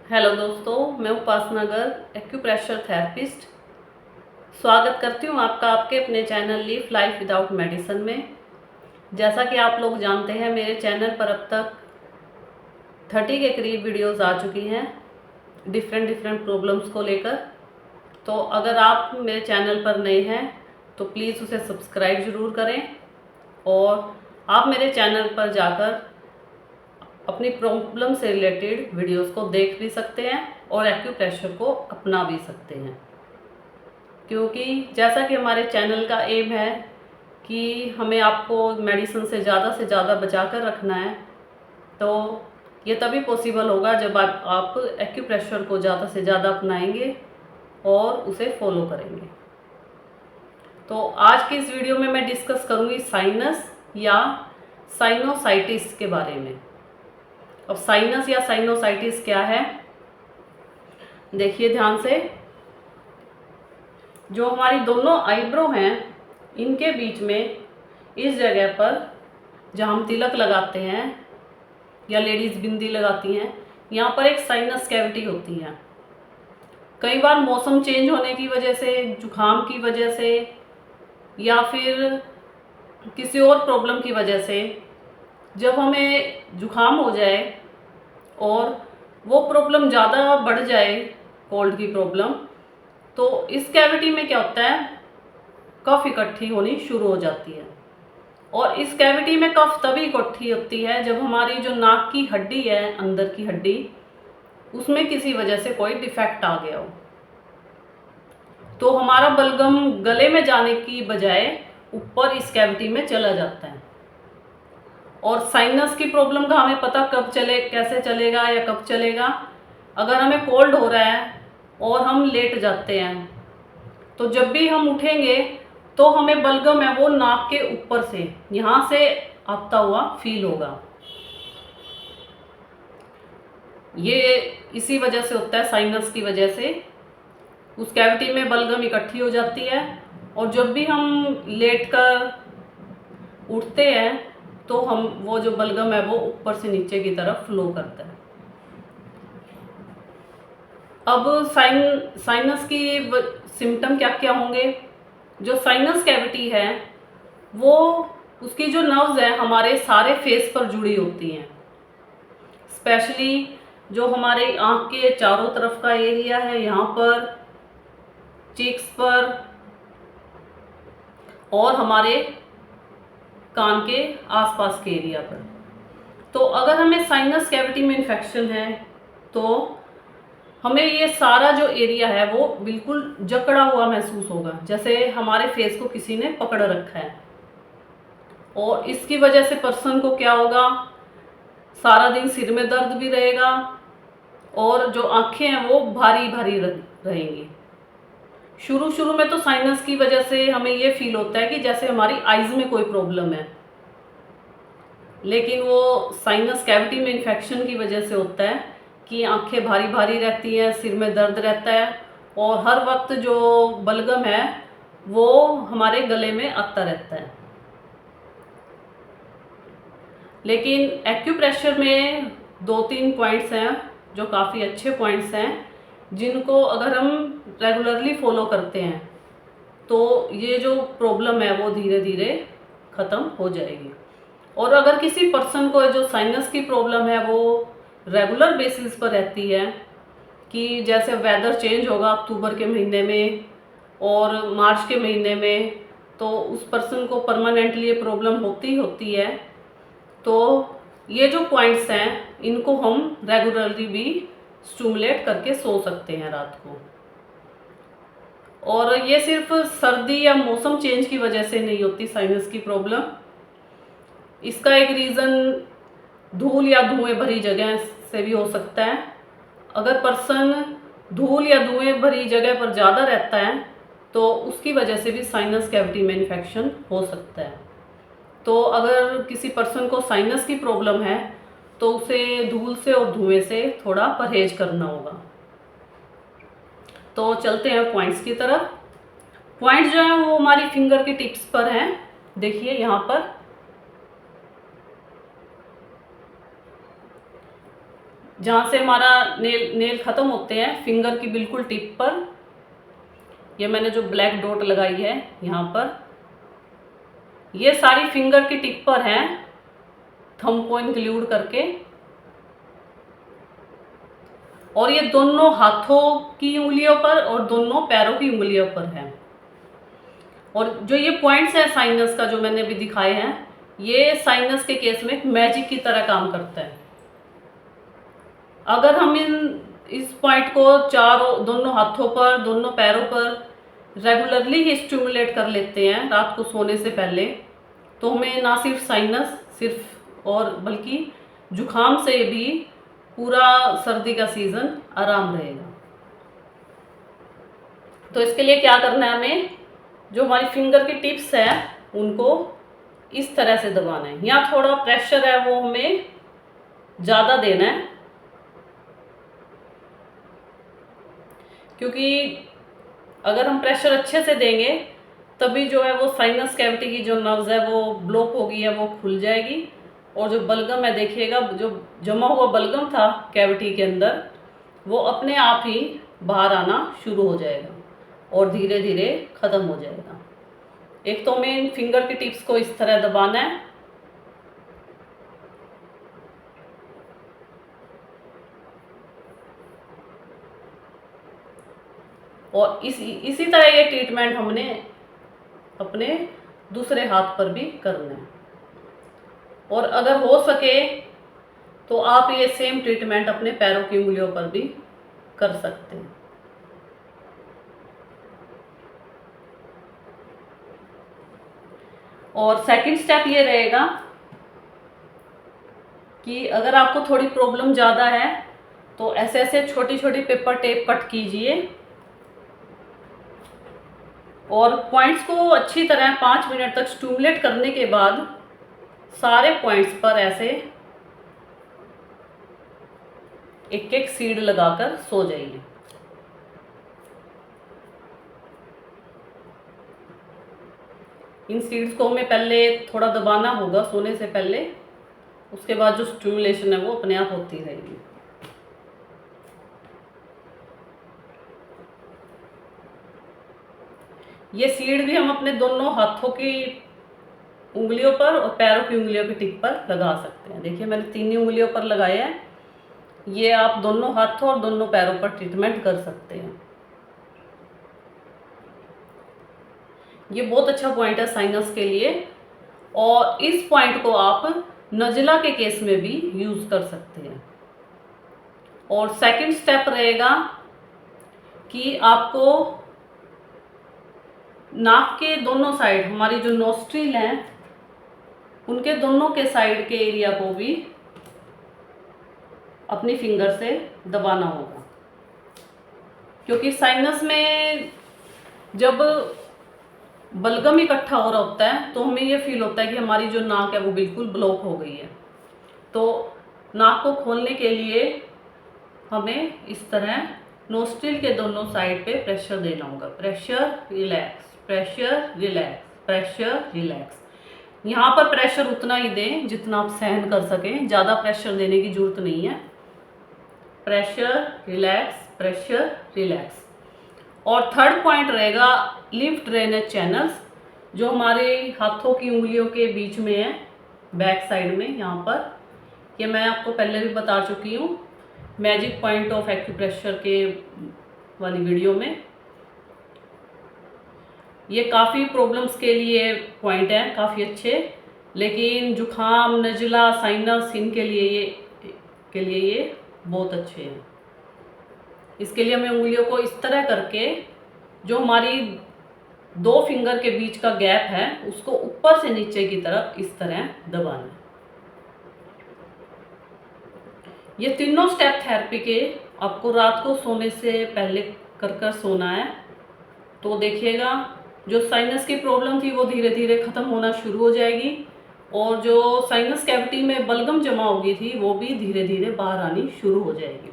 Hello दोस्तों, मैं उपासना Garg acupressure therapist. स्वागत करती हूँ आपका आपके अपने channel live life without medicine में। जैसा कि आप लोग जानते हैं, मेरे चैनल पर अब तक 30 के करीब वीडियोस आ चुकी हैं डिफरेंट प्रॉब्लम्स को लेकर। तो अगर आप मेरे चैनल पर नए हैं तो प्लीज़ उसे सब्सक्राइब ज़रूर करें और आप मेरे चैनल पर जाकर अपनी प्रॉब्लम से रिलेटेड वीडियोस को देख भी सकते हैं और एक्यूप्रेशर को अपना भी सकते हैं, क्योंकि जैसा कि हमारे चैनल का एम है कि हमें आपको मेडिसिन से ज़्यादा बचा कर रखना है। तो ये तभी पॉसिबल होगा जब आप एक्यूप्रेशर को ज़्यादा से ज़्यादा अपनाएंगे और उसे फॉलो करेंगे। तो आज की इस वीडियो में मैं डिस्कस करूँगी साइनस या साइनोसाइटिस के बारे में। अब साइनस या साइनोसाइटिस क्या है, देखिए ध्यान से। जो हमारी दोनों आईब्रो हैं, इनके बीच में इस जगह पर जहाँ हम तिलक लगाते हैं या लेडीज़ बिंदी लगाती हैं, यहाँ पर एक साइनस कैविटी होती है। कई बार मौसम चेंज होने की वजह से, जुकाम की वजह से या फिर किसी और प्रॉब्लम की वजह से जब हमें जुकाम हो जाए और वो प्रॉब्लम ज़्यादा बढ़ जाए, कोल्ड की प्रॉब्लम, तो इस कैविटी में क्या होता है, कफ इकट्ठी होनी शुरू हो जाती है। और इस कैविटी में कफ तभी इकट्ठी होती है जब हमारी जो नाक की हड्डी है, अंदर की हड्डी, उसमें किसी वजह से कोई डिफेक्ट आ गया हो। तो हमारा बलगम गले में जाने की बजाय ऊपर इस कैविटी में चला जाता है। और साइनस की प्रॉब्लम का हमें पता कैसे चलेगा या कब चलेगा, अगर हमें कोल्ड हो रहा है और हम लेट जाते हैं, तो जब भी हम उठेंगे तो हमें बलगम है वो नाक के ऊपर से, यहाँ से आता हुआ फील होगा। ये इसी वजह से होता है, साइनस की वजह से उस कैविटी में बलगम इकट्ठी हो जाती है और जब भी हम लेट कर उठते हैं तो हम वो जो बलगम है वो ऊपर से नीचे की तरफ फ्लो करता है। अब साइनस की सिम्टम क्या क्या होंगे। जो साइनस कैविटी है वो, उसकी जो नर्व्स है हमारे सारे फेस पर जुड़ी होती हैं। स्पेशली जो हमारे आँख के चारों तरफ का एरिया है, यहाँ पर, चीक्स पर और हमारे कान के आसपास के एरिया पर। तो अगर हमें साइनस कैविटी में इन्फेक्शन है तो हमें ये सारा जो एरिया है वो बिल्कुल जकड़ा हुआ महसूस होगा, जैसे हमारे फेस को किसी ने पकड़ रखा है। और इसकी वजह से पर्सन को क्या होगा, सारा दिन सिर में दर्द भी रहेगा और जो आँखें हैं वो भारी भारी रहेंगी। शुरू में तो साइनस की वजह से हमें ये फील होता है कि जैसे हमारी आइज़ में कोई प्रॉब्लम है, लेकिन वो साइनस कैविटी में इन्फेक्शन की वजह से होता है कि आंखें भारी भारी रहती हैं, सिर में दर्द रहता है और हर वक्त जो बलगम है वो हमारे गले में आता रहता है। लेकिन एक्यूप्रेशर में 2-3 पॉइंट्स हैं जो काफ़ी अच्छे पॉइंट्स हैं, जिनको अगर हम रेगुलरली फॉलो करते हैं तो ये जो प्रॉब्लम है वो धीरे धीरे ख़त्म हो जाएगी। और अगर किसी पर्सन को जो साइनस की प्रॉब्लम है वो रेगुलर बेसिस पर रहती है, कि जैसे वेदर चेंज होगा अक्टूबर के महीने में और मार्च के महीने में, तो उस पर्सन को परमानेंटली ये प्रॉब्लम होती है, तो ये जो पॉइंट्स हैं इनको हम रेगुलरली भी स्टिमुलेट करके सो सकते हैं रात को। और ये सिर्फ सर्दी या मौसम चेंज की वजह से नहीं होती साइनस की प्रॉब्लम। इसका एक रीज़न धूल या धुएं भरी जगह से भी हो सकता है। अगर पर्सन धूल या धुएं भरी जगह पर ज़्यादा रहता है तो उसकी वजह से भी साइनस कैविटी में इन्फेक्शन हो सकता है। तो अगर किसी पर्सन को साइनस की प्रॉब्लम है तो उसे धूल से और धुएं से थोड़ा परहेज करना होगा। तो चलते हैं पॉइंट्स की तरफ। पॉइंट्स जो हैं वो हमारी फिंगर की टिप्स पर हैं। देखिए यहाँ पर जहाँ से हमारा नेल ख़त्म होते हैं फिंगर की बिल्कुल टिप पर, ये मैंने जो ब्लैक डॉट लगाई है यहाँ पर, ये सारी फिंगर की टिप पर हैं, थंब को इंक्लूड करके। और ये दोनों हाथों की उंगलियों पर और दोनों पैरों की उंगलियों पर है। और जो ये पॉइंट्स हैं साइनस का जो मैंने अभी दिखाए हैं, ये साइनस के केस में मैजिक की तरह काम करता है। अगर हम इस पॉइंट को दोनों हाथों पर, दोनों पैरों पर रेगुलरली ही स्टिमुलेट कर लेते हैं रात को सोने से पहले, तो हमें ना सिर्फ साइनस और बल्कि जुखाम से भी पूरा सर्दी का सीज़न आराम रहेगा। तो इसके लिए क्या करना है, हमें जो हमारी फिंगर की टिप्स है उनको इस तरह से दबाना है। यहाँ थोड़ा प्रेशर है वो हमें ज़्यादा देना है, क्योंकि अगर हम प्रेशर अच्छे से देंगे तभी जो है वो साइनस कैविटी की जो नर्व्स है वो ब्लॉक होगी है वो खुल जाएगी, और जो बलगम है देखिएगा, जो जमा हुआ बलगम था कैविटी के अंदर वो अपने आप ही बाहर आना शुरू हो जाएगा और धीरे धीरे ख़त्म हो जाएगा। एक तो हमें इन फिंगर की टिप्स को इस तरह दबाना है, और इसी तरह ये ट्रीटमेंट हमने अपने दूसरे हाथ पर भी करना है। और अगर हो सके तो आप ये सेम ट्रीटमेंट अपने पैरों की उंगलियों पर भी कर सकते हैं। और सेकंड स्टेप ये रहेगा कि अगर आपको थोड़ी प्रॉब्लम ज़्यादा है तो ऐसे ऐसे छोटी छोटी पेपर टेप कट कीजिए और पॉइंट्स को अच्छी तरह 5 मिनट तक स्टिमुलेट करने के बाद सारे पॉइंट्स पर ऐसे एक एक सीड लगाकर सो जाइए। इन सीड्स को हमें पहले थोड़ा दबाना होगा सोने से पहले, उसके बाद जो स्टिमुलेशन है वो अपने आप होती रहेगी। ये सीड भी हम अपने दोनों हाथों की उंगलियों पर और पैरों की उंगलियों की टिप पर लगा सकते हैं। देखिए मैंने तीनों उंगलियों पर लगाए हैं, ये आप दोनों हाथों और दोनों पैरों पर ट्रीटमेंट कर सकते हैं। ये बहुत अच्छा पॉइंट है साइनस के लिए, और इस पॉइंट को आप नज़ला के केस में भी यूज़ कर सकते हैं। और सेकंड स्टेप रहेगा कि आपको नाक के दोनों साइड, हमारी जो नोस्ट्रिल हैं उनके दोनों के साइड के एरिया को भी अपनी फिंगर से दबाना होगा, क्योंकि साइनस में जब बलगम इकट्ठा हो रहा होता है तो हमें ये फील होता है कि हमारी जो नाक है वो बिल्कुल ब्लॉक हो गई है। तो नाक को खोलने के लिए हमें इस तरह नोस्ट्रिल के दोनों साइड पे प्रेशर देना होगा। Pressure relax, pressure relax, pressure relax. यहाँ पर प्रेशर उतना ही दें जितना आप सहन कर सकें, ज़्यादा प्रेशर देने की ज़रूरत नहीं है। Pressure relax, pressure relax. और थर्ड पॉइंट रहेगा लिम्फ ड्रेनेज चैनल्स, जो हमारे हाथों की उंगलियों के बीच में है, बैक साइड में यहाँ पर। ये मैं आपको पहले भी बता चुकी हूँ मैजिक पॉइंट ऑफ एक्यूप्रेशर के वाली वीडियो में। ये काफ़ी प्रॉब्लम्स के लिए पॉइंट हैं, काफ़ी अच्छे, लेकिन जुखाम, नज़ला, साइनस, इनके लिए ये बहुत अच्छे हैं। इसके लिए हमें उंगलियों को इस तरह करके जो हमारी 2 फिंगर के बीच का गैप है उसको ऊपर से नीचे की तरफ इस तरह दबाना है। ये तीनों स्टेप थेरेपी के आपको रात को सोने से पहले कर सोना है। तो देखिएगा जो साइनस की प्रॉब्लम थी वो धीरे धीरे ख़त्म होना शुरू हो जाएगी, और जो साइनस कैविटी में बलगम जमा हो गई थी वो भी धीरे धीरे बाहर आनी शुरू हो जाएगी।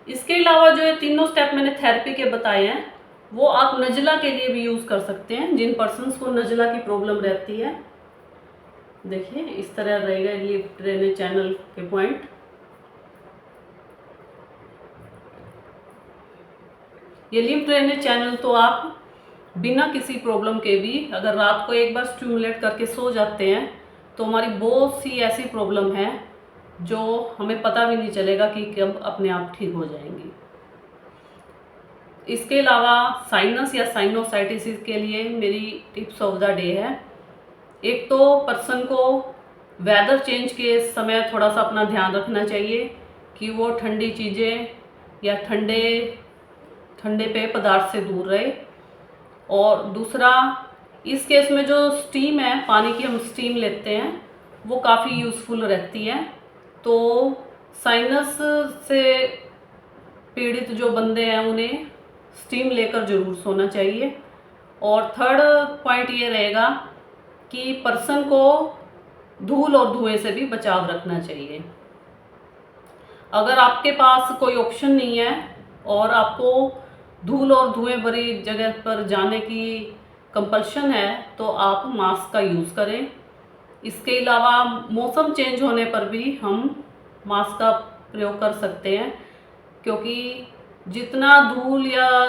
इसके अलावा जो ये तीनों स्टेप मैंने थेरेपी के बताए हैं वो आप नज़ला के लिए भी यूज़ कर सकते हैं, जिन पर्सन्स को नज़ला की प्रॉब्लम रहती है। देखिए इस तरह रहेगा लिम्फ ड्रेनेज चैनल के पॉइंट। ये लिम्फ ड्रेनेज चैनल तो आप बिना किसी प्रॉब्लम के भी अगर रात को एक बार स्टिमुलेट करके सो जाते हैं तो हमारी बहुत सी ऐसी प्रॉब्लम है जो हमें पता भी नहीं चलेगा कि कब अपने आप ठीक हो जाएंगी। इसके अलावा साइनस या साइनोसाइटिस के लिए मेरी टिप्स ऑफ द डे है। एक तो पर्सन को वेदर चेंज के समय थोड़ा सा अपना ध्यान रखना चाहिए कि वो ठंडी चीज़ें या ठंडे पेय पदार्थ से दूर रहे। और दूसरा, इस केस में जो स्टीम है, पानी की हम स्टीम लेते हैं, वो काफ़ी यूज़फुल रहती है। तो साइनस से पीड़ित जो बंदे हैं उन्हें स्टीम लेकर ज़रूर सोना चाहिए। और थर्ड पॉइंट ये रहेगा कि पर्सन को धूल और धुएं से भी बचाव रखना चाहिए। अगर आपके पास कोई ऑप्शन नहीं है और आपको धूल और धुएं भरी जगह पर जाने की कंपल्शन है तो आप मास्क का यूज़ करें। इसके अलावा मौसम चेंज होने पर भी हम मास्क का प्रयोग कर सकते हैं, क्योंकि जितना धूल या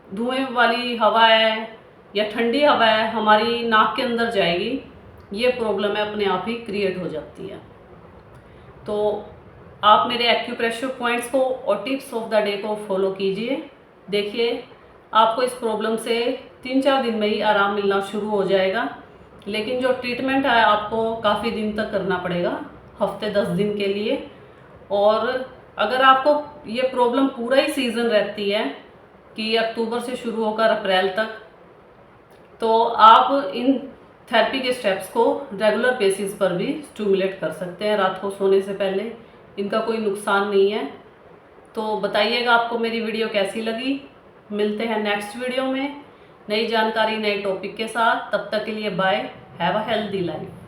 धुएं वाली हवा है या ठंडी हवा है हमारी नाक के अंदर जाएगी, ये प्रॉब्लम है अपने आप ही क्रिएट हो जाती है। तो आप मेरे एक्यूप्रेशर पॉइंट्स को और टिप्स ऑफ द डे को फॉलो कीजिए। देखिए आपको इस प्रॉब्लम से 3-4 दिन में ही आराम मिलना शुरू हो जाएगा, लेकिन जो ट्रीटमेंट है आपको काफ़ी दिन तक करना पड़ेगा, हफ्ते 10 दिन के लिए। और अगर आपको ये प्रॉब्लम पूरा ही सीज़न रहती है कि अक्टूबर से शुरू होकर अप्रैल तक, तो आप इन थेरेपी के स्टेप्स को रेगुलर बेसिस पर भी स्टिमुलेट कर सकते हैं रात को सोने से पहले। इनका कोई नुकसान नहीं है। तो बताइएगा आपको मेरी वीडियो कैसी लगी। मिलते हैं नेक्स्ट वीडियो में नई जानकारी, नए टॉपिक के साथ। तब तक के लिए bye. Have a healthy life.